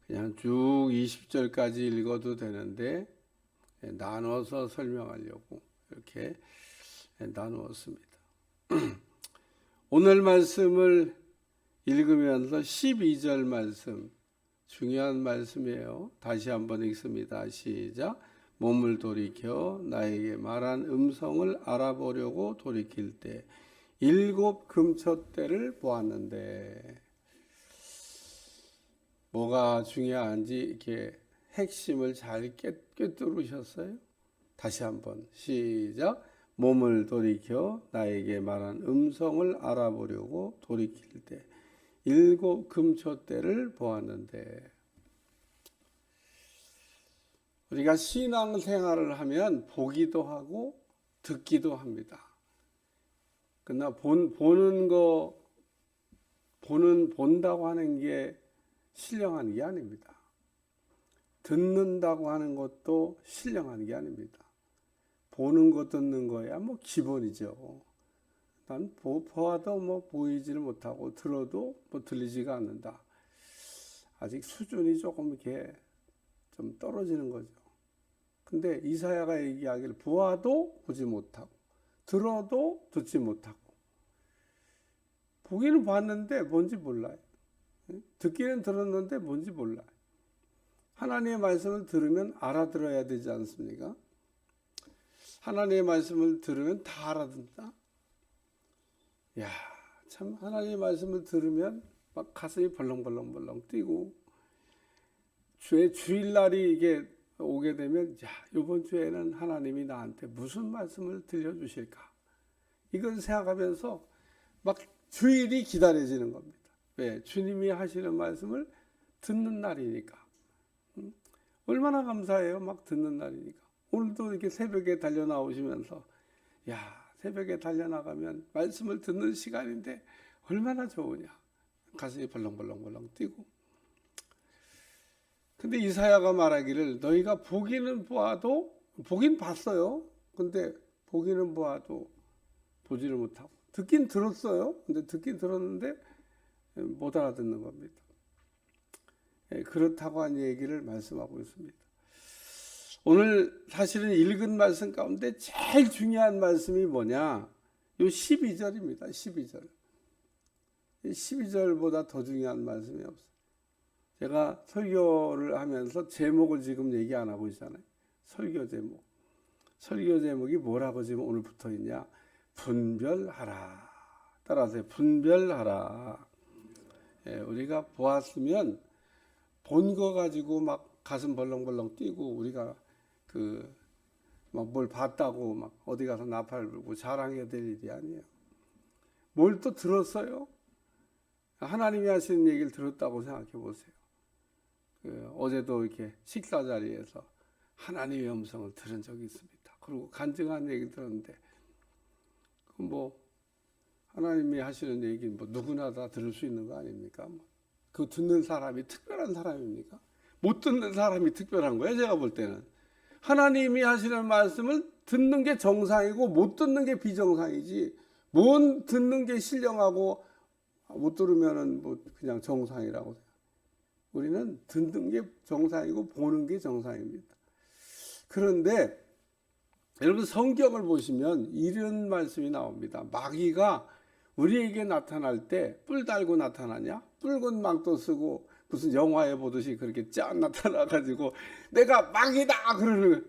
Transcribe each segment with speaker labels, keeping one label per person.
Speaker 1: 그냥 쭉 20절까지 읽어도 되는데 나눠서 설명하려고 이렇게 나누었습니다. 오늘 말씀을 읽으면서 12절 말씀 중요한 말씀이에요. 다시 한번 읽습니다. 시작. 몸을 돌이켜 나에게 말한 음성을 알아보려고 돌이킬 때 7 금초대를 보았는데, 뭐가 중요한지 이렇게 핵심을 잘 꿰뚫으셨어요? 다시 한번 시작. 몸을 돌이켜 나에게 말한 음성을 알아보려고 돌이킬 때 7 금초대를 보았는데, 우리가 신앙생활을 하면 보기도 하고 듣기도 합니다. 그러나 본다고 하는 게 신령한 게 아닙니다. 듣는다고 하는 것도 신령한 게 아닙니다. 보는 거 듣는 거야 뭐 기본이죠. 난 보아도 뭐 보이지를 못하고 들어도 뭐 들리지가 않는다. 아직 수준이 조금 이렇게 좀 떨어지는 거죠. 근데 이사야가 얘기하기를 보아도 보지 못하고 들어도 듣지 못하고, 보기는 봤는데 뭔지 몰라요. 듣기는 들었는데 뭔지 몰라요. 하나님의 말씀을 들으면 알아들어야 되지 않습니까? 하나님의 말씀을 들으면 다 알아듣는다. 야, 참 하나님의 말씀을 들으면 막 가슴이 벌렁벌렁 뛰고, 주일날이 이게 오게 되면 야, 이번 주에는 하나님이 나한테 무슨 말씀을 들려주실까? 이걸 생각하면서 막 주일이 기다려지는 겁니다. 왜? 주님이 하시는 말씀을 듣는 날이니까. 얼마나 감사해요. 막 듣는 날이니까. 오늘도 이렇게 새벽에 달려 나오시면서 야, 새벽에 달려 나가면 말씀을 듣는 시간인데 얼마나 좋으냐. 가슴이 벌렁벌렁 뛰고. 근데 이사야가 말하기를 너희가 보기는 봤어요. 근데 보기는 보아도 보지를 못하고, 듣긴 들었어요. 근데 듣긴 들었는데 못 알아듣는 겁니다. 그렇다고 한 얘기를 말씀하고 있습니다. 오늘 사실은 읽은 말씀 가운데 제일 중요한 말씀이 뭐냐? 요 12절입니다. 12절. 12절보다 더 중요한 말씀이 없어요. 제가 설교를 하면서 제목을 지금 얘기 안 하고 있잖아요. 설교 제목. 설교 제목이 뭐라고 지금 오늘 붙어 있냐? 분별하라. 따라서 분별하라. 우리가 보았으면 본 거 가지고 막 가슴 벌렁벌렁 뛰고, 우리가 막 뭘 봤다고 막 어디 가서 나팔 불고 자랑해야 될 일이 아니에요. 뭘 또 들었어요? 하나님이 하시는 얘기를 들었다고 생각해 보세요. 어제도 이렇게 식사 자리에서 하나님의 음성을 들은 적이 있습니다. 그리고 간증한 얘기를 들었는데, 뭐 하나님이 하시는 얘기는 뭐 누구나 다 들을 수 있는 거 아닙니까? 그 듣는 사람이 특별한 사람입니까? 못 듣는 사람이 특별한 거예요. 제가 볼 때는 하나님이 하시는 말씀을 듣는 게 정상이고 못 듣는 게 비정상이지, 못 듣는 게 신령하고 못 들으면은 뭐 그냥 정상이라고 생각해요. 우리는 듣는 게 정상이고 보는 게 정상입니다. 그런데 여러분, 성경을 보시면 이런 말씀이 나옵니다. 마귀가 우리에게 나타날 때 뿔 달고 나타나냐? 붉은 망토 쓰고 무슨 영화에 보듯이 그렇게 짠 나타나가지고 내가 마귀다 그러는 거예요.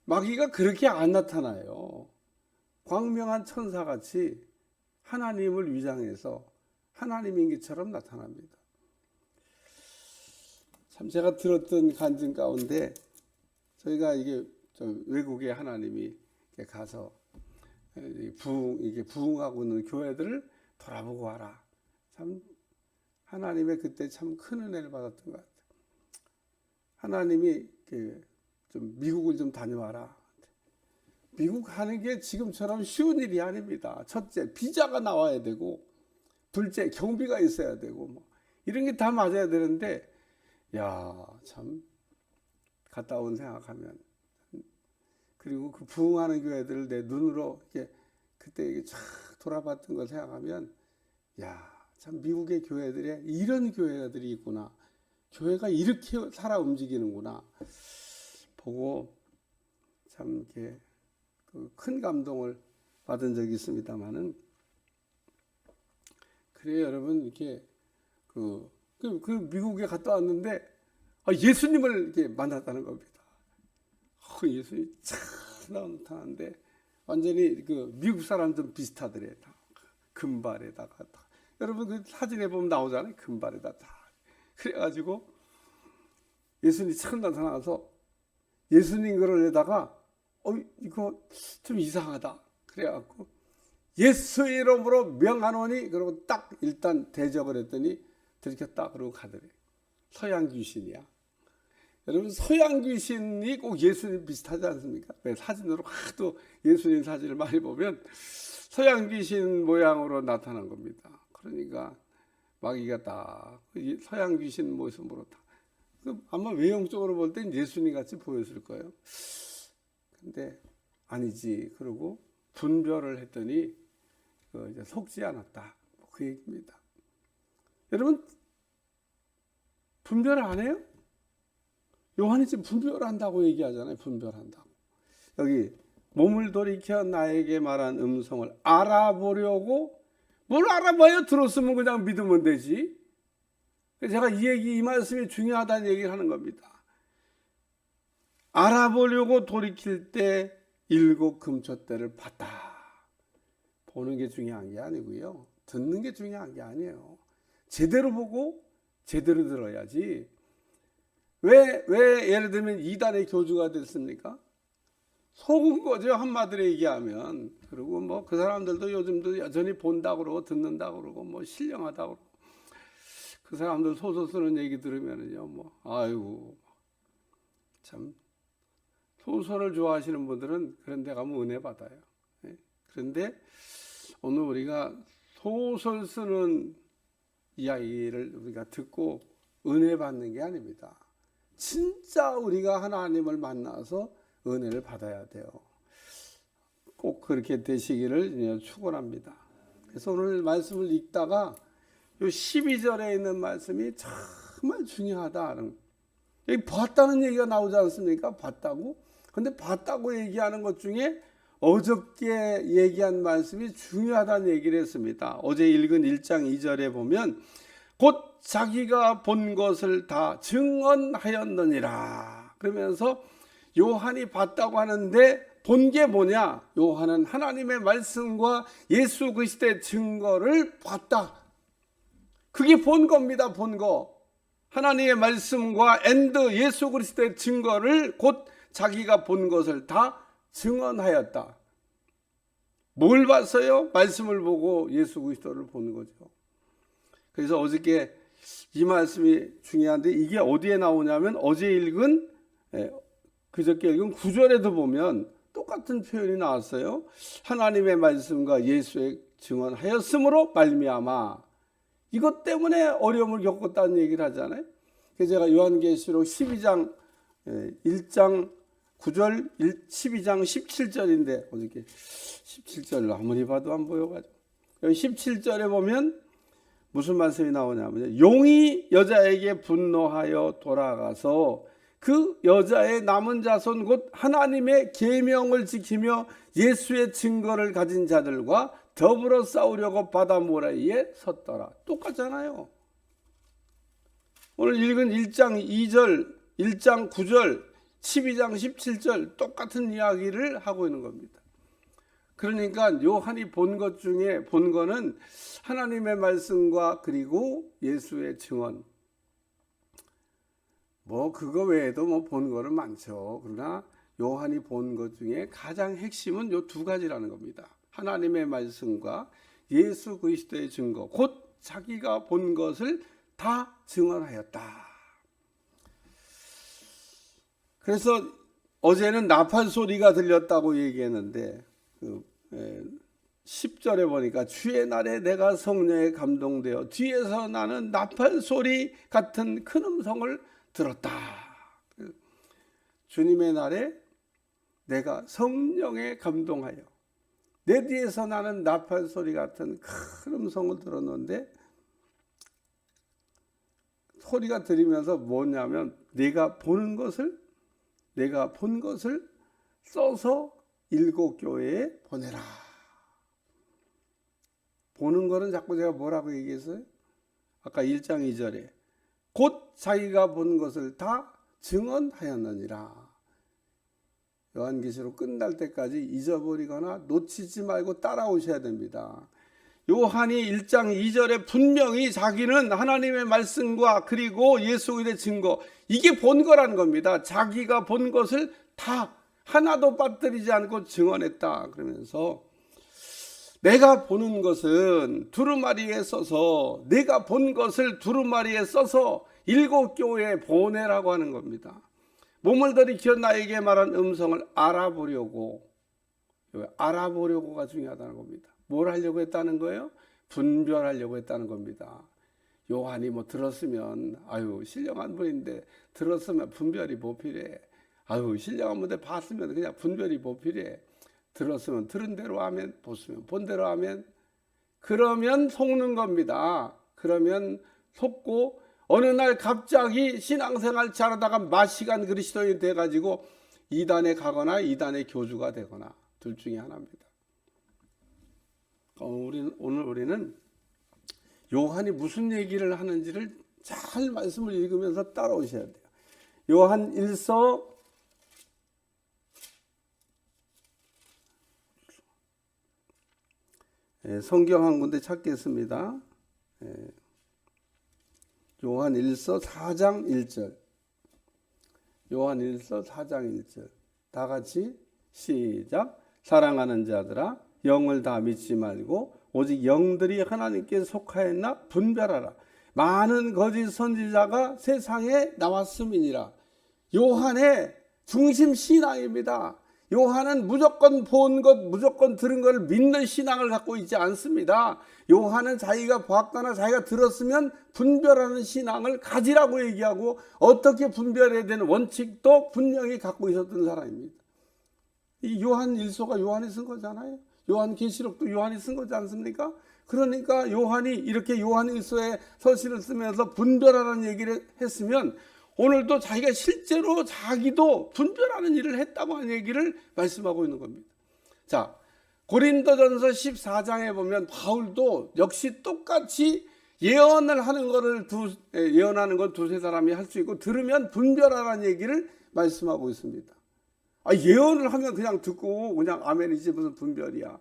Speaker 1: 마귀가 그렇게 안 나타나요. 광명한 천사같이 하나님을 위장해서 하나님인 것처럼 나타납니다. 참 제가 들었던 간증 가운데, 저희가 이게 외국에 하나님이 가서 부흥하고 있는 교회들을 돌아보고 와라. 참 하나님의 그때 참 큰 은혜를 받았던 것 같아요. 하나님이 좀 미국을 좀 다녀와라. 미국 가는 게 지금처럼 쉬운 일이 아닙니다. 첫째, 비자가 나와야 되고, 둘째, 경비가 있어야 되고, 뭐 이런 게 다 맞아야 되는데, 야, 참 갔다 온 생각하면, 그리고 그 부흥하는 교회들을 내 눈으로 이렇게 그때 쫙 돌아봤던 걸 생각하면, 야, 참 미국의 교회들에 이런 교회들이 있구나. 교회가 이렇게 살아 움직이는구나. 보고 참 이렇게 큰 감동을 받은 적이 있습니다만은, 그래요 여러분, 이렇게 그 미국에 갔다 왔는데 예수님을 이렇게 만났다는 겁니다. 예수님 참 나타나는데 완전히 그 미국 사람 좀 비슷하더래. 다 금발에다가 다. 여러분 그 사진에 보면 나오잖아요. 금발에다 다. 그래가지고 예수님이 처음 나타나서 예수님 그러려다가 이거 좀 이상하다. 그래갖고 예수 이름으로 명하노니, 그러고 딱 일단 대적을 했더니 들켰다 그러고 가더래. 서양 귀신이야. 여러분 서양 귀신이 꼭 예수님 비슷하지 않습니까? 사진으로 하도 예수님 사진을 많이 보면 서양 귀신 모양으로 나타난 겁니다. 그러니까 마귀가 다 서양 귀신 모습으로 다. 아마 외형적으로 볼 땐 예수님 같이 보였을 거예요. 근데 아니지. 그러고 분별을 했더니 이제 속지 않았다. 그 얘기입니다. 여러분 분별을 안 해요? 요한이 지금 분별한다고 얘기하잖아요. 분별한다고. 여기 몸을 돌이켜 나에게 말한 음성을 알아보려고. 뭘 알아봐요? 들었으면 그냥 믿으면 되지. 제가 이 말씀이 중요하다는 얘기를 하는 겁니다. 알아보려고 돌이킬 때 7 금초대를 봤다. 보는 게 중요한 게 아니고요. 듣는 게 중요한 게 아니에요. 제대로 보고 제대로 들어야지. 왜 예를 들면 이단의 교주가 됐습니까? 속은 거죠. 한마디로 얘기하면. 그리고 뭐 그 사람들도 요즘도 여전히 본다고 그러고 듣는다고 그러고 뭐 신령하다고 그러고, 그 사람들 소설 쓰는 얘기 들으면은요, 뭐 아이고 참, 소설을 좋아하시는 분들은 그런 데 가면 은혜 받아요. 그런데 오늘 우리가 소설 쓰는 이야기를 우리가 듣고 은혜 받는 게 아닙니다. 진짜 우리가 하나님을 만나서 은혜를 받아야 돼요. 꼭 그렇게 되시기를 축원합니다. 그래서 오늘 말씀을 읽다가 요 12절에 있는 말씀이 정말 중요하다. 여기 봤다는 얘기가 나오지 않습니까? 봤다고. 근데 봤다고 얘기하는 것 중에 어저께 얘기한 말씀이 중요하다는 얘기를 했습니다. 어제 읽은 1장 2절에 보면 곧 자기가 본 것을 다 증언하였느니라. 그러면서 요한이 봤다고 하는데 본 게 뭐냐? 요한은 하나님의 말씀과 예수 그리스도의 증거를 봤다. 그게 본 겁니다. 본 거. 하나님의 말씀과 예수 그리스도의 증거를 곧 자기가 본 것을 다 증언하였다. 뭘 봤어요? 말씀을 보고 예수 그리스도를 보는 거죠. 그래서 어저께 이 말씀이 중요한데 이게 어디에 나오냐면 어제 읽은 그저께 읽은 9절에도 보면 똑같은 표현이 나왔어요. 하나님의 말씀과 예수의 증언하였으므로 말미암아. 이것 때문에 어려움을 겪었다는 얘기를 하잖아요. 그래서 제가 요한계시록 12장 1장 9절 12장 17절인데 어저께 17절로 아무리 봐도 안 보여가지고 여기 17절에 보면 무슨 말씀이 나오냐면 용이 여자에게 분노하여 돌아가서 그 여자의 남은 자손 곧 하나님의 계명을 지키며 예수의 증거를 가진 자들과 더불어 싸우려고 바다 모래에 섰더라. 똑같잖아요. 오늘 읽은 1장 2절, 1장 9절, 12장 17절 똑같은 이야기를 하고 있는 겁니다. 그러니까 요한이 본 것 중에 본 거는 하나님의 말씀과 그리고 예수의 증언. 뭐 그거 외에도 뭐 본 거는 많죠. 그러나 요한이 본 것 중에 가장 핵심은 요 2가지라는 겁니다. 하나님의 말씀과 예수 그리스도의 증거, 곧 자기가 본 것을 다 증언하였다. 그래서 어제는 나팔 소리가 들렸다고 얘기했는데 10절에 보니까 주의 날에 내가 성령에 감동되어 뒤에서 나는 나팔 소리 같은 큰 음성을 들었다. 주님의 날에 내가 성령에 감동하여 내 뒤에서 나는 나팔 소리 같은 큰 음성을 들었는데 소리가 들리면서 뭐냐면 내가 본 것을 써서 7교회에 보내라. 보는 거는 자꾸 제가 뭐라고 얘기했어요? 아까 1장 2절에 곧 자기가 본 것을 다 증언하였느니라. 요한계시록 끝날 때까지 잊어버리거나 놓치지 말고 따라오셔야 됩니다. 요한이 1장 2절에 분명히 자기는 하나님의 말씀과 그리고 예수 그리스도의 증거, 이게 본 거라는 겁니다. 자기가 본 것을 다 하나도 빠뜨리지 않고 증언했다. 그러면서 내가 보는 것은 두루마리에 써서, 내가 본 것을 두루마리에 써서 7교회에 보내라고 하는 겁니다. 몸을 들이켜 나에게 말한 음성을 알아보려고가 중요하다는 겁니다. 뭘 하려고 했다는 거예요? 분별하려고 했다는 겁니다. 요한이 뭐 들었으면 신령한 분인데 들었으면 분별이 뭐 필요해. 신령한 분인데 봤으면 그냥 분별이 뭐 필요해. 들었으면 들은 대로 하면, 보시면 본 대로 하면, 그러면 속는 겁니다. 그러면 속고 어느 날 갑자기 신앙생활 잘하다가 마시간 그리스도인이 돼가지고 이단에 가거나 이단의 교주가 되거나 둘 중에 하나입니다. 오늘 우리는 요한이 무슨 얘기를 하는지를 잘 말씀을 읽으면서 따라오셔야 돼요. 요한 1서 성경 한 군데 찾겠습니다. 요한 1서 4장 1절. 요한 1서 4장 1절. 다 같이 시작. 사랑하는 자들아, 영을 다 믿지 말고 오직 영들이 하나님께 속하였나 분별하라. 많은 거짓 선지자가 세상에 나왔음이니라. 요한의 중심 신앙입니다. 요한은 무조건 본 것, 무조건 들은 것을 믿는 신앙을 갖고 있지 않습니다. 요한은 자기가 봤거나 자기가 들었으면 분별하는 신앙을 가지라고 얘기하고 어떻게 분별해야 되는 원칙도 분명히 갖고 있었던 사람입니다. 이 요한 1서가 요한이 쓴 거잖아요. 요한 계시록도 요한이 쓴 거지 않습니까? 그러니까 요한이 이렇게 요한 1서에 서신을 쓰면서 분별하라는 얘기를 했으면 오늘도 자기가 실제로 자기도 분별하는 일을 했다고 하는 얘기를 말씀하고 있는 겁니다. 자, 고린도전서 14장에 보면 바울도 역시 똑같이 예언하는 건 두세 사람이 할 수 있고 들으면 분별하라는 얘기를 말씀하고 있습니다. 예언을 하면 그냥 듣고 그냥 아멘이지 무슨 분별이야.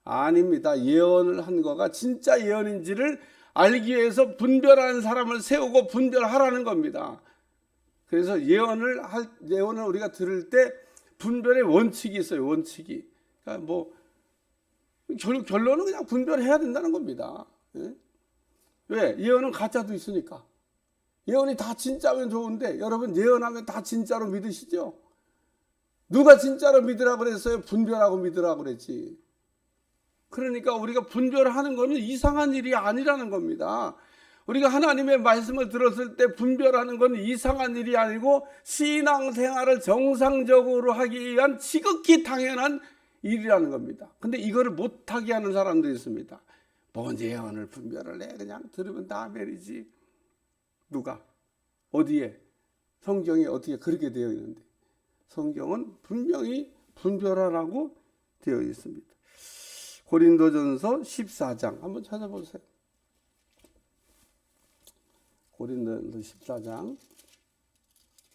Speaker 1: 아닙니다. 예언을 한 거가 진짜 예언인지를 알기 위해서 분별하는 사람을 세우고 분별하라는 겁니다. 그래서 예언을 우리가 들을 때 분별의 원칙이 있어요. 원칙이. 그러니까 결론은 그냥 분별해야 된다는 겁니다. 왜? 예언은 가짜도 있으니까. 예언이 다 진짜면 좋은데 여러분 예언하면 다 진짜로 믿으시죠? 누가 진짜로 믿으라고 그랬어요? 분별하고 믿으라고 그랬지. 그러니까 우리가 분별하는 것은 이상한 일이 아니라는 겁니다. 우리가 하나님의 말씀을 들었을 때 분별하는 건 이상한 일이 아니고 신앙생활을 정상적으로 하기 위한 지극히 당연한 일이라는 겁니다. 근데 이거를 못하게 하는 사람도 있습니다. 뭔 예언을 분별을 해. 그냥 들으면 다 아멘이지. 누가? 어디에? 성경에 어떻게 그렇게 되어 있는데. 성경은 분명히 분별하라고 되어 있습니다. 고린도전서 14장 한번 찾아보세요. 고린도전서 14장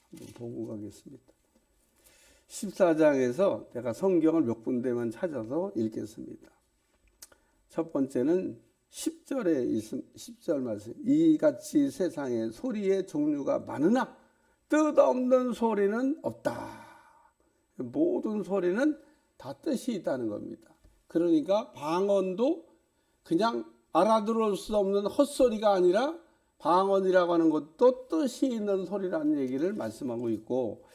Speaker 1: 한번 보고 가겠습니다. 14장에서 내가 성경을 몇 군데만 찾아서 읽겠습니다. 첫 번째는 10절 말씀. 이같이 세상에 소리의 종류가 많으나 뜻없는 소리는 없다. 모든 소리는 다 뜻이 있다는 겁니다. 그러니까 방언도 그냥 알아들을 수 없는 헛소리가 아니라 방언이라고 하는 것도 뜻이 있는 소리라는 얘기를 말씀하고 있고,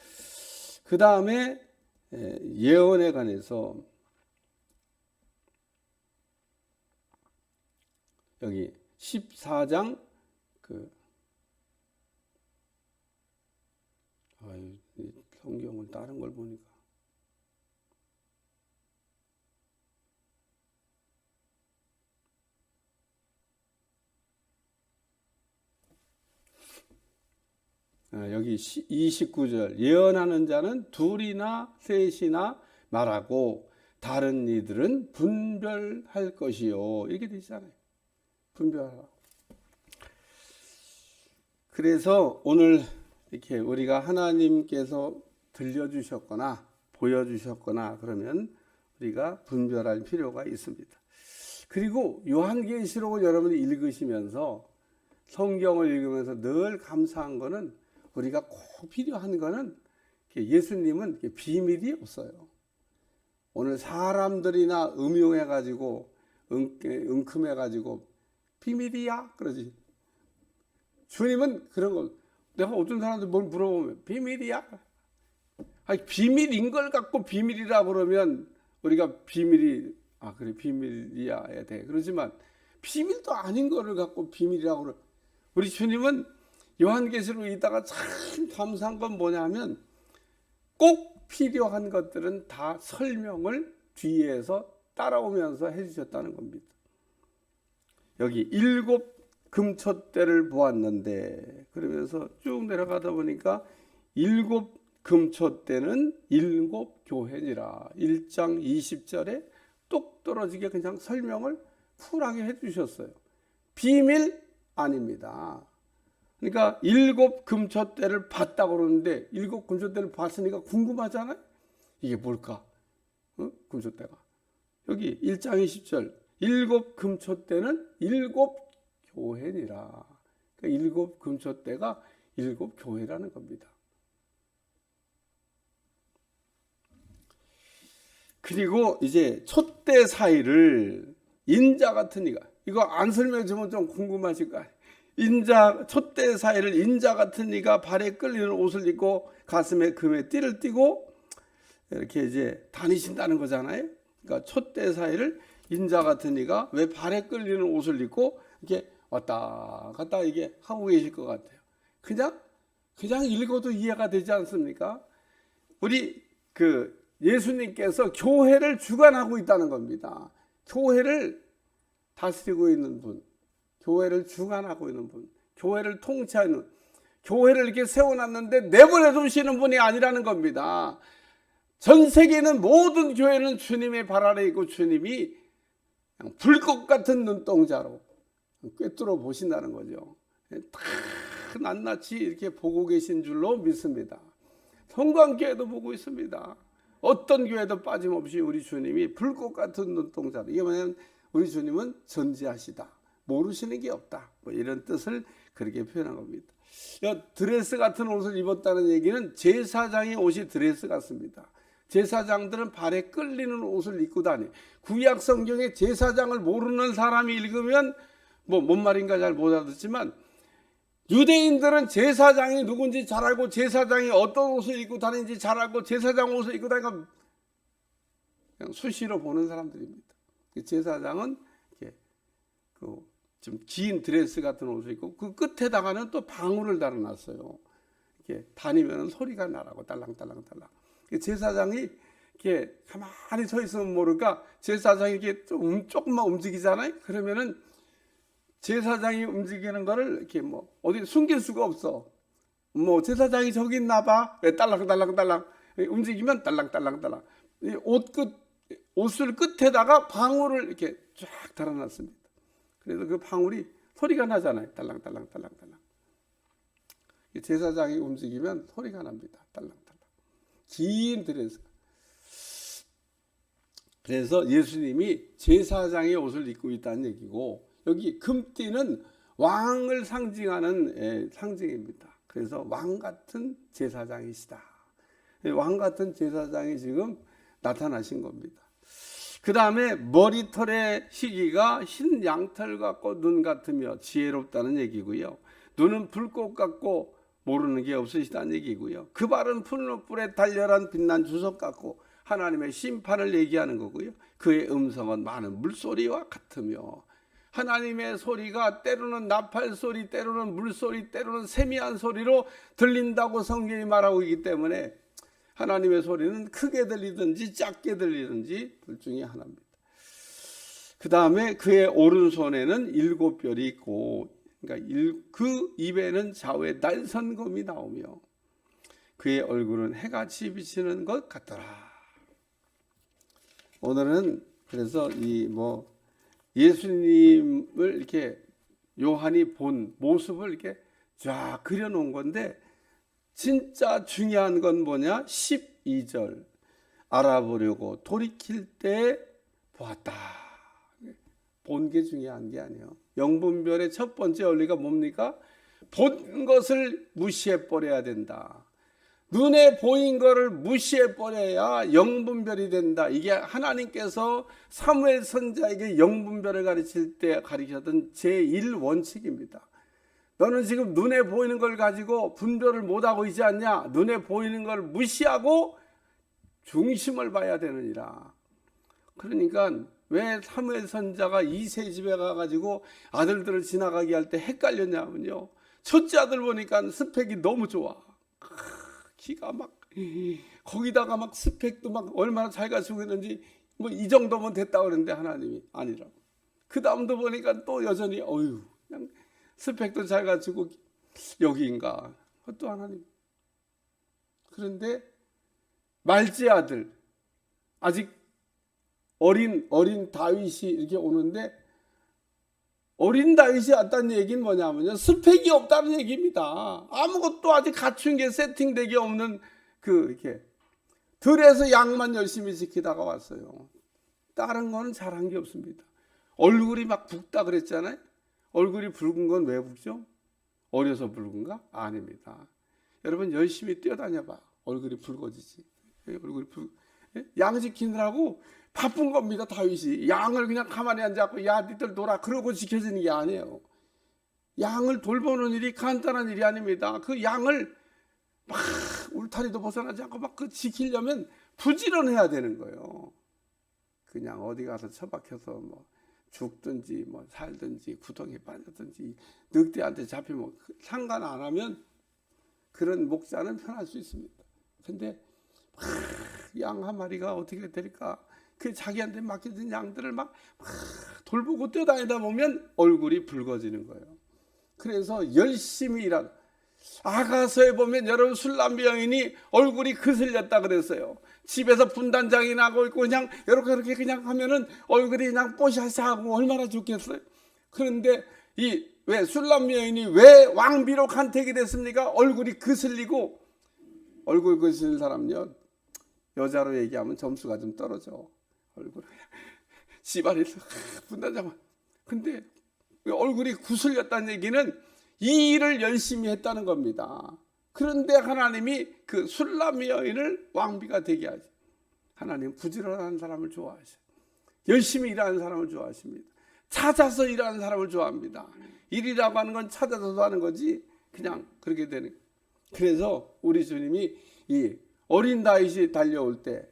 Speaker 1: 그 다음에 예언에 관해서 여기 14장 성경을 다른 걸 보니까 여기 29절 예언하는 자는 둘이나 셋이나 말하고 다른 이들은 분별할 것이요. 이렇게 되어 있잖아요. 분별하라. 그래서 오늘 이렇게 우리가 하나님께서 들려주셨거나 보여주셨거나 그러면 우리가 분별할 필요가 있습니다. 그리고 요한계시록을 여러분이 읽으시면서 성경을 읽으면서 늘 감사한 거는 우리가 꼭 필요한 거는 예수님은 비밀이 없어요. 오늘 사람들이나 음흉해가지고 은큼해가지고 비밀이야 그러지. 주님은 그런 거 내가 어떤 사람들 뭘 물어보면 비밀이야. 아니, 비밀인 걸 갖고 비밀이라 그러면 우리가 비밀이 그래 비밀이야 해야 돼. 그러지만 비밀도 아닌 거를 갖고 비밀이라고 그래. 우리 주님은 요한계시록 읽다가 참 감사한 건 뭐냐면 꼭 필요한 것들은 다 설명을 뒤에서 따라오면서 해주셨다는 겁니다. 여기 7 금초대를 보았는데 그러면서 쭉 내려가다 보니까 7 금초대는 7 교회니라 1장 20절에 똑 떨어지게 그냥 설명을 쿨하게 해주셨어요. 비밀 아닙니다. 그러니까 7 금초대를 봤다고 그러는데 7 금초대를 봤으니까 궁금하잖아요. 이게 뭘까? 금초대가 여기 1장 20절 7 금초대는 7 교회니라. 그러니까 7 금초대가 7 교회라는 겁니다. 그리고 이제 촛대 사이를 인자 같은 이가 이거 안 설명해 주면 좀 궁금하실 거예요. 촛대 사이를 인자 같은 이가 발에 끌리는 옷을 입고 가슴에 금의 띠를 띠고 이렇게 이제 다니신다는 거잖아요. 그러니까 촛대 사이를 인자 같은 이가 왜 발에 끌리는 옷을 입고 이렇게 왔다 갔다 이게 하고 계실 것 같아요. 그냥 읽어도 이해가 되지 않습니까? 우리 예수님께서 교회를 주관하고 있다는 겁니다. 교회를 다스리고 있는 분, 교회를 주관하고 있는 분, 교회를 통치하는, 교회를 이렇게 세워놨는데 내버려 두시는 분이 아니라는 겁니다. 전 세계에 있는 모든 교회는 주님의 발 아래 있고 주님이 그냥 불꽃 같은 눈동자로 꿰뚫어 보신다는 거죠. 다 낱낱이 이렇게 보고 계신 줄로 믿습니다. 성광교회도 보고 있습니다. 어떤 교회도 빠짐없이 우리 주님이 불꽃 같은 눈동자로, 이게 뭐냐면 우리 주님은 전지하시다, 모르시는 게 없다, 뭐 이런 뜻을 그렇게 표현한 겁니다. 드레스 같은 옷을 입었다는 얘기는 제사장의 옷이 드레스 같습니다. 제사장들은 발에 끌리는 옷을 입고 다니. 구약 성경에 제사장을 모르는 사람이 읽으면 뭔 말인가 잘 못 알아듣지만 유대인들은 제사장이 누군지 잘 알고 제사장이 어떤 옷을 입고 다니는지 잘 알고 제사장 옷을 입고 다니까 그냥 수시로 보는 사람들입니다. 제사장은 이렇게 좀 긴 드레스 같은 옷을 입고 그 끝에다가는 또 방울을 달아놨어요. 이렇게 다니면 소리가 나라고 딸랑딸랑딸랑. 제사장이 이렇게 가만히 서 있으면 모를까 제사장이 이렇게 조금만 움직이잖아요. 그러면은 제사장이 움직이는 거를 이렇게 어디 숨길 수가 없어. 제사장이 저기 있나 봐. 딸랑딸랑딸랑 움직이면 딸랑딸랑딸랑. 옷을 끝에다가 방울을 이렇게 쫙 달아놨습니다. 그래서 그 방울이 소리가 나잖아요. 딸랑딸랑딸랑딸랑. 제사장이 움직이면 소리가 납니다. 딸랑딸랑. 긴 드레스. 그래서 예수님이 제사장의 옷을 입고 있다는 얘기고, 여기 금띠는 왕을 상징하는 상징입니다. 그래서 왕 같은 제사장이시다. 왕 같은 제사장이 지금 나타나신 겁니다. 그 다음에 머리털의 희기가 흰 양털 같고 눈 같으며 지혜롭다는 얘기고요. 눈은 불꽃 같고 모르는 게 없으시다는 얘기고요. 그 발은 푸른불에 달렬한 빛난 주석 같고 하나님의 심판을 얘기하는 거고요. 그의 음성은 많은 물소리와 같으며, 하나님의 소리가 때로는 나팔 소리, 때로는 물소리, 때로는 세미한 소리로 들린다고 성경이 말하고 있기 때문에 하나님의 소리는 크게 들리든지 작게 들리든지 둘 중에 하나입니다. 그 다음에 그의 오른손에는 7별이 있고 그러니까 그 입에는 좌우에 날선검이 나오며 그의 얼굴은 해같이 비치는 것 같더라. 오늘은 그래서 예수님을 이렇게 요한이 본 모습을 이렇게 쫙 그려놓은 건데, 진짜 중요한 건 뭐냐? 12절 알아보려고 돌이킬 때 보았다. 본 게 중요한 게 아니에요. 영분별의 첫 번째 원리가 뭡니까? 본 것을 무시해 버려야 된다. 눈에 보인 거를 무시해 버려야 영분별이 된다. 이게 하나님께서 사무엘 선지자에게 영분별을 가르칠 때 가르쳤던 제1원칙입니다. 너는 지금 눈에 보이는 걸 가지고 분별을 못하고 있지 않냐? 눈에 보이는 걸 무시하고 중심을 봐야 되느니라. 그러니까 왜 사무엘 선지자가 이세 집에 가가지고 아들들을 지나가게 할 때 헷갈렸냐면요, 첫째 아들 보니까 스펙이 너무 좋아. 기가 막, 거기다가 막 스펙도 막 얼마나 잘 갖추고 있는지 뭐 이 정도면 됐다고 그랬는데 하나님이 아니라고. 그 다음도 보니까 또 여전히 그냥 스펙도 잘 갖추고 여기인가. 그것도 하나님. 그런데 말째 아들, 아직 어린 다윗이 이렇게 오는데, 어린 다윗이 왔다는 얘기는 뭐냐면요, 스펙이 없다는 얘기입니다. 아무것도 아직 갖춘 게 세팅되기 없는 이렇게 들에서 양만 열심히 지키다가 왔어요. 다른 거는 잘한 게 없습니다. 얼굴이 막 붉다 그랬잖아요. 얼굴이 붉은 건 왜 붉죠? 어려서 붉은가? 아닙니다. 여러분 열심히 뛰어다녀봐. 얼굴이 붉어지지. 양 지키느라고 바쁜 겁니다. 다윗이 양을 그냥 가만히 앉아갖고 야 니들 놀아 그러고 지켜지는 게 아니에요. 양을 돌보는 일이 간단한 일이 아닙니다. 그 양을 막 울타리도 벗어나지 않고 막 지키려면 부지런해야 되는 거예요. 그냥 어디 가서 처박혀서 뭐 죽든지 뭐 살든지 구덩이에 빠졌든지 늑대한테 잡히면 상관 안 하면 그런 목자는 편할 수 있습니다. 근데 양 한 마리가 어떻게 될까? 그 자기한테 맡겨진 양들을 막 돌보고 뛰어다니다 보면 얼굴이 붉어지는 거예요. 그래서 열심히 일하다. 아가서에 보면 여러분 술람비 여인이 얼굴이 거슬렸다 그랬어요. 집에서 분단장이 나고 있고 그냥 이렇게 그냥 하면은 얼굴이 그냥 뽀샤샤하고 얼마나 좋겠어요. 그런데 왜 술람비 여인이 왜 왕비로 간택이 됐습니까? 얼굴이 거슬리고, 얼굴 거슬리는 사람요, 여자로 얘기하면 점수가 좀 떨어져. 얼굴 씨발에서 분단장. 근데 얼굴이 구슬렸다는 얘기는 이 일을 열심히 했다는 겁니다. 그런데 하나님이 그 술람 여인을 왕비가 되게 하지. 하나님 부지런한 사람을 좋아하셔. 열심히 일하는 사람을 좋아하십니다. 찾아서 일하는 사람을 좋아합니다. 일이라고 하는 건 찾아서 하는 거지 그냥 그렇게 되는 거예요. 그래서 우리 주님이 이 어린 다윗이 달려올 때,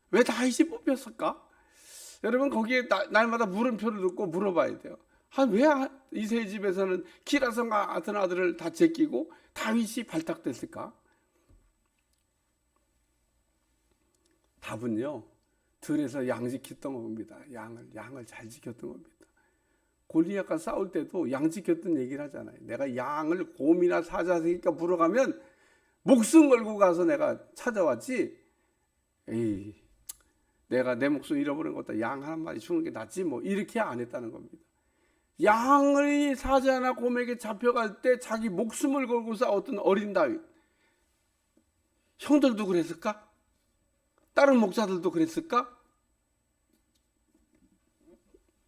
Speaker 1: 왜 다윗이 뽑혔을까? 여러분 거기에 날마다 물음표를 듣고 물어봐야 돼요. 왜 이세 집에서는 기라성 같은 아들을 다 제끼고 다윗이 발탁됐을까? 답은요, 들에서 양 지켰던 겁니다. 양을 잘 지켰던 겁니다. 골리앗과 싸울 때도 양 지켰던 얘기를 하잖아요. 내가 양을 곰이나 사자새끼가 물어가면 목숨 걸고 가서 내가 찾아왔지. 내가 내 목숨 잃어버린 것보다 양 한 마리 죽는 게 낫지 뭐 이렇게 안 했다는 겁니다. 양의 사자나 곰에게 잡혀갈 때 자기 목숨을 걸고 싸웠던 어린 다윗. 형들도 그랬을까? 다른 목자들도 그랬을까?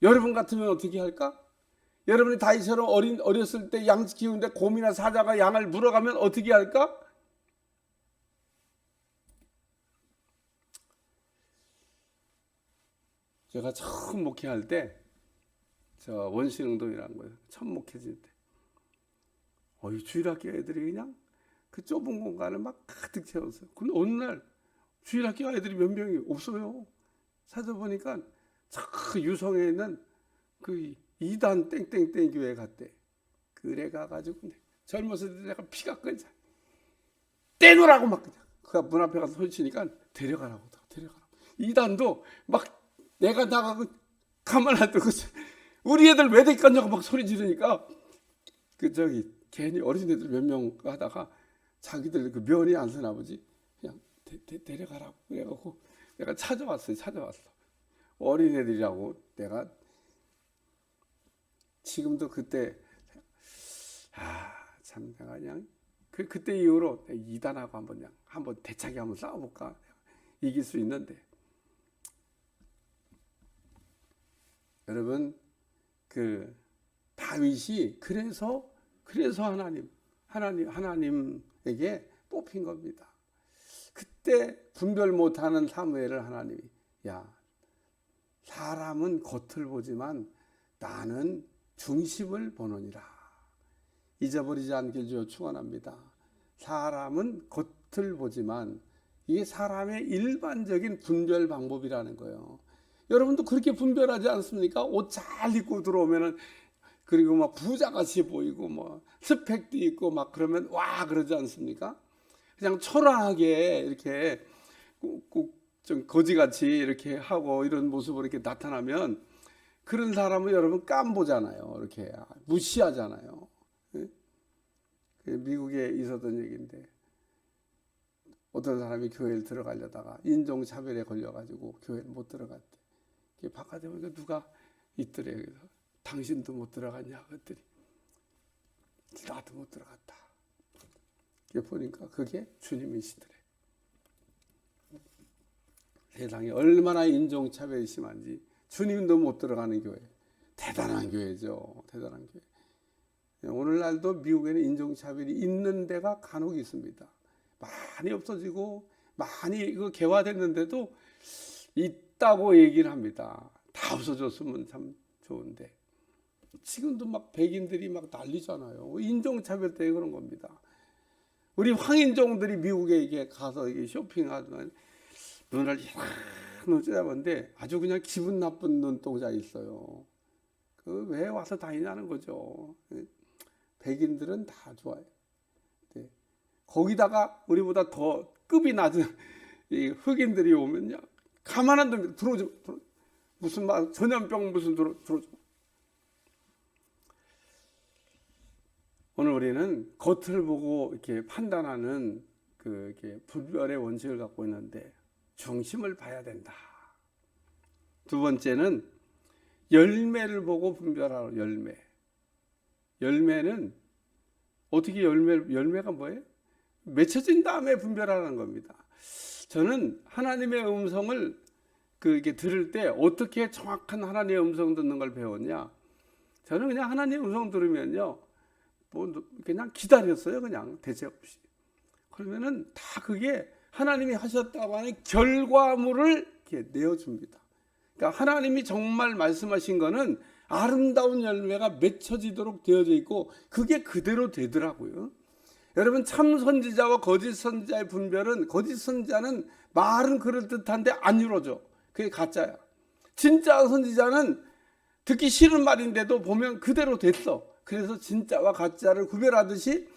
Speaker 1: 여러분 같으면 어떻게 할까? 여러분이 다윗처럼 어렸을 때 양 키우는데 곰이나 사자가 양을 물어가면 어떻게 할까? 제가 처음 목회할 때, 저 원신운동이라는 거예요. 처음 목회질 때. 주일학교 애들이 그냥 그 좁은 공간을 막 가득 채웠어요. 근데 어느 날 주일학교 애들이 몇 명이 없어요. 찾아보니까 저 유성에 있는 그 2단 땡땡땡 교회 갔대. 그래 가가지고 젊었을 때 내가 피가 끓자. 떼놓으라고 막 그냥. 그 문 앞에 가서 소리치니까 데려가라고. 2단도 막 내가 나가고 가만 안 두고 우리 애들 왜 데리고 갔냐고 막 소리 지르니까 괜히 어린애들 몇 명 하다가 자기들 그 면이 안 서나 보지. 그냥 데려가라고 그래갖고 내가 찾아왔어. 어린애들이라고 내가 지금도 그때 참 내가 그냥 그때 이후로 이단하고 한번 대차게 한번 싸워볼까. 이길 수 있는데 여러분 그 다윗이 그래서 하나님에게 뽑힌 겁니다. 그때 분별 못하는 사무엘을 하나님이 사람은 겉을 보지만 나는 중심을 보느니라. 잊어버리지 않길 주여 축원합니다. 사람은 겉을 보지만 이게 사람의 일반적인 분별 방법이라는 거예요. 여러분도 그렇게 분별하지 않습니까? 옷 잘 입고 들어오면은 그리고 막 부자같이 보이고 뭐 스펙도 있고 막 그러면 와 그러지 않습니까? 그냥 초라하게 이렇게 좀 거지같이 이렇게 하고 이런 모습으로 이렇게 나타나면 그런 사람은 여러분 깜보잖아요. 이렇게 무시하잖아요. 미국에 있었던 얘기인데 어떤 사람이 교회를 들어가려다가 인종차별에 걸려가지고 교회를 못 들어갔대. 바깥에 보니까 누가 있더래. 그래서 당신도 못 들어갔냐 그랬더니 나도 못 들어갔다. 보니까 그게 주님이시더래. 세상에 얼마나 인종차별이 심한지 주님도 못 들어가는 교회. 대단한 교회죠. 대단한 교회. 오늘날도 미국에는 인종차별이 있는 데가 간혹 있습니다. 많이 없어지고 많이 이거 개화됐는데도 있다고 얘기를 합니다. 다 없어졌으면 참 좋은데 지금도 막 백인들이 막 난리잖아요. 인종차별 때문에 그런 겁니다. 우리 황인종들이 미국에 이게 가서 이게 쇼핑하면 눈을 이렇게 째다본데 아주 그냥 기분 나쁜 눈동자 있어요. 그 왜 와서 다니냐는 거죠. 백인들은 다 좋아요. 네. 거기다가 우리보다 더 급이 낮은 이 흑인들이 오면요 가만 안 둡니다. 들어오지 무슨 막 전염병 무슨 들어오지. 오늘 우리는 겉을 보고 이렇게 판단하는 이렇게 분별의 원칙을 갖고 있는데 중심을 봐야 된다. 두 번째는 열매를 보고 분별하라. 열매는 어떻게 열매가 뭐예요? 맺혀진 다음에 분별하는 겁니다. 저는 하나님의 음성을 이게 들을 때 어떻게 정확한 하나님의 음성 듣는 걸 배웠냐? 저는 그냥 하나님의 음성 들으면요, 그냥 기다렸어요. 그냥 대책 없이. 그러면은 다 그게 하나님이 하셨다고 하는 결과물을 이렇게 내어줍니다. 그러니까 하나님이 정말 말씀하신 거는 아름다운 열매가 맺혀지도록 되어져 있고 그게 그대로 되더라고요. 여러분 참 선지자와 거짓 선지자의 분별은 거짓 선지자는 말은 그럴듯한데 안 이루어져. 그게 가짜야. 진짜 선지자는 듣기 싫은 말인데도 보면 그대로 됐어. 그래서 진짜와 가짜를 구별하듯이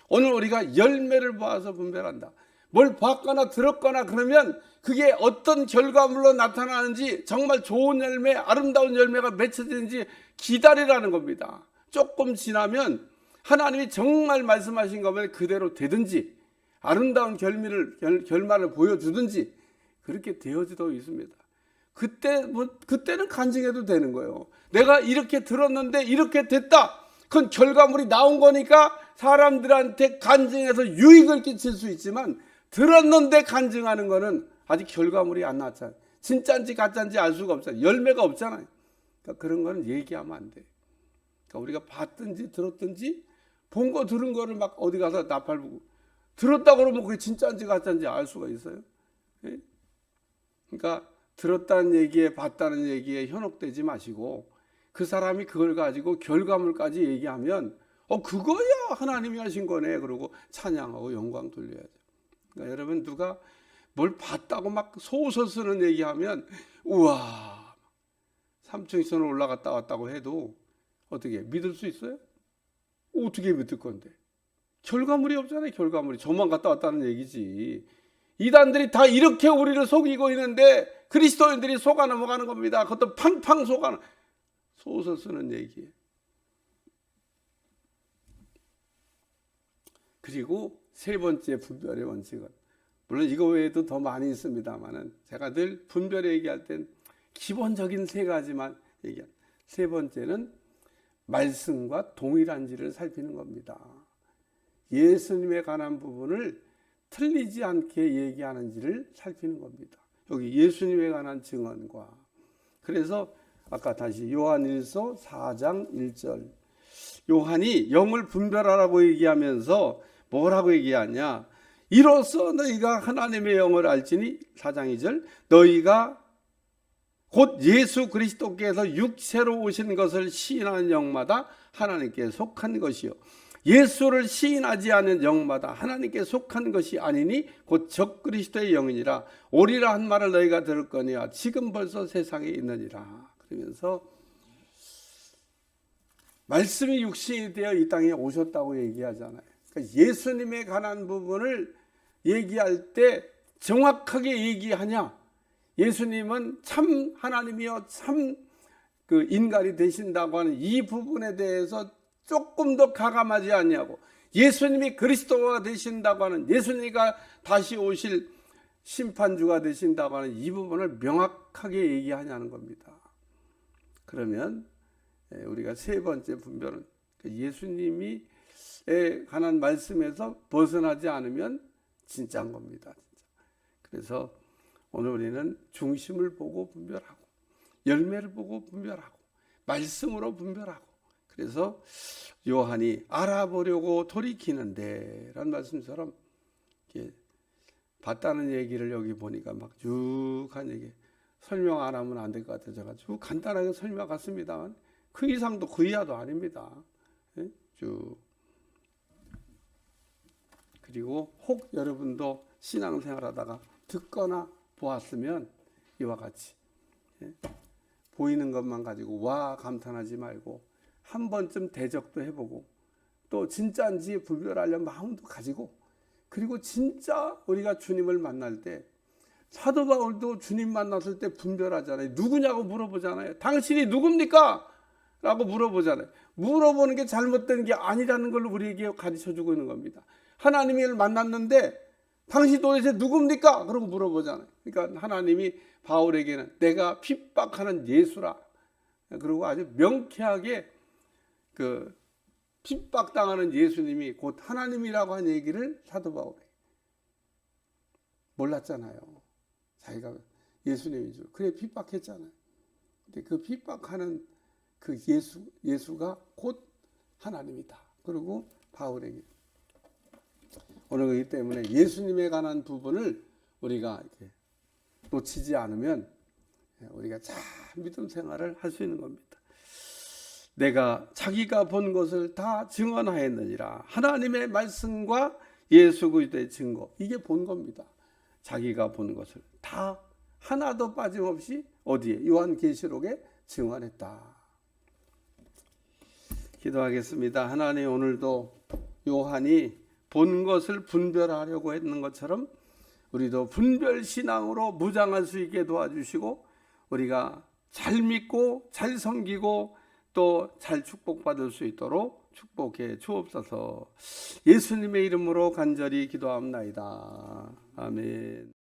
Speaker 1: 오늘 우리가 열매를 보아서 분별한다. 뭘 봤거나 들었거나 그러면 그게 어떤 결과물로 나타나는지 정말 좋은 열매, 아름다운 열매가 맺혀지는지 기다리라는 겁니다. 조금 지나면 하나님이 정말 말씀하신 거면 그대로 되든지 아름다운 결말을 보여주든지 그렇게 되어지도 있습니다. 그때는 간증해도 되는 거예요. 내가 이렇게 들었는데 이렇게 됐다. 그건 결과물이 나온 거니까 사람들한테 간증해서 유익을 끼칠 수 있지만 들었는데 간증하는 거는 아직 결과물이 안 나왔잖아요. 진짜인지 가짜인지 알 수가 없잖아요. 열매가 없잖아요. 그러니까 그런 거는 얘기하면 안 돼. 그러니까 우리가 봤든지 들었든지 본 거 들은 거를 막 어디 가서 나팔부고 들었다 그러면 그게 진짜인지 가짜인지 알 수가 있어요. 그러니까 들었다는 얘기에 봤다는 얘기에 현혹되지 마시고 그 사람이 그걸 가지고 결과물까지 얘기하면 그거야 하나님이 하신 거네 그러고 찬양하고 영광 돌려야죠. 그러니까 여러분 누가 뭘 봤다고 막 소설 쓰는 얘기하면 우와 3층선을 올라갔다 왔다고 해도 어떻게 믿을 수 있어요? 어떻게 믿을 건데? 결과물이 없잖아요. 결과물이 저만 갔다 왔다는 얘기지. 이단들이 다 이렇게 우리를 속이고 있는데 그리스도인들이 속아 넘어가는 겁니다. 그것도 팡팡 소설 쓰는 얘기예요. 그리고 세 번째 분별의 원칙은, 물론 이거 외에도 더 많이 있습니다만은 제가 늘 분별을 얘기할 땐 기본적인 세 가지만 얘기합니다. 세 번째는 말씀과 동일한지를 살피는 겁니다. 예수님에 관한 부분을 틀리지 않게 얘기하는지를 살피는 겁니다. 여기 예수님에 관한 증언과, 그래서 아까 다시 요한일서 4장 1절, 요한이 영을 분별하라고 얘기하면서 뭐라고 얘기하냐, 이로써 너희가 하나님의 영을 알지니 4장 2절, 너희가 곧 예수 그리스도께서 육체로 오신 것을 시인하는 영마다 하나님께 속한 것이요, 예수를 시인하지 않은 영마다 하나님께 속한 것이 아니니 곧 적그리스도의 영이니라. 오리라 한 말을 너희가 들었거니와 지금 벌써 세상에 있느니라. 그러면서 말씀이 육신이 되어 이 땅에 오셨다고 얘기하잖아요. 그러니까 예수님에 관한 부분을 얘기할 때 정확하게 얘기하냐, 예수님은 참 하나님이여 참 그 인간이 되신다고 하는 이 부분에 대해서 조금 더 가감하지 않냐고, 예수님이 그리스도가 되신다고 하는, 예수님과 다시 오실 심판주가 되신다고 하는 이 부분을 명확하게 얘기하냐는 겁니다. 그러면 우리가 세 번째 분별은 예수님이 관한 말씀에서 벗어나지 않으면 진짜인 겁니다. 그래서 오늘 우리는 중심을 보고 분별하고, 열매를 보고 분별하고, 말씀으로 분별하고, 그래서 요한이 알아보려고 돌이키는데 라는 말씀처럼 봤다는 얘기를 여기 보니까 막 쭉 한 얘기, 설명 안 하면 안 될 것 같아서 제가 쭉 간단하게 설명했습니다만 그 이상도 그 이하도 아닙니다. 쭉. 그리고 혹 여러분도 신앙생활하다가 듣거나 보았으면 이와 같이 보이는 것만 가지고 와 감탄하지 말고 한 번쯤 대적도 해보고, 또 진짜인지 분별하려는 마음도 가지고, 그리고 진짜 우리가 주님을 만날 때, 사도 바울도 주님 만났을 때 분별하잖아요. 누구냐고 물어보잖아요. 당신이 누굽니까? 라고 물어보잖아요. 물어보는 게 잘못된 게 아니라는 걸 우리에게 가르쳐주고 있는 겁니다. 하나님을 만났는데 당신 도대체 누굽니까? 그러고 물어보잖아요. 그러니까 하나님이 바울에게는 내가 핍박하는 예수라, 그리고 아주 명쾌하게 그 핍박당하는 예수님이 곧 하나님이라고 한 얘기를 사도 바울이 몰랐잖아요. 자기가 예수님인 줄. 그래 핍박했잖아요. 근데 그 핍박하는 그 예수가 곧 하나님이다. 그리고 바울에게 오늘 그렇기 때문에 예수님에 관한 부분을 우리가 이렇게 놓치지 않으면 우리가 잘 믿음 생활을 할 수 있는 겁니다. 내가 자기가 본 것을 다 증언하였느니라. 하나님의 말씀과 예수 그리스도의 증거, 이게 본 겁니다. 자기가 본 것을 다 하나도 빠짐없이 어디에? 요한계시록에 증언했다. 기도하겠습니다. 하나님, 오늘도 요한이 본 것을 분별하려고 했는 것처럼 우리도 분별신앙으로 무장할 수 있게 도와주시고, 우리가 잘 믿고 잘 섬기고 또 잘 축복받을 수 있도록 축복해 주옵소서. 예수님의 이름으로 간절히 기도합나이다. 아멘.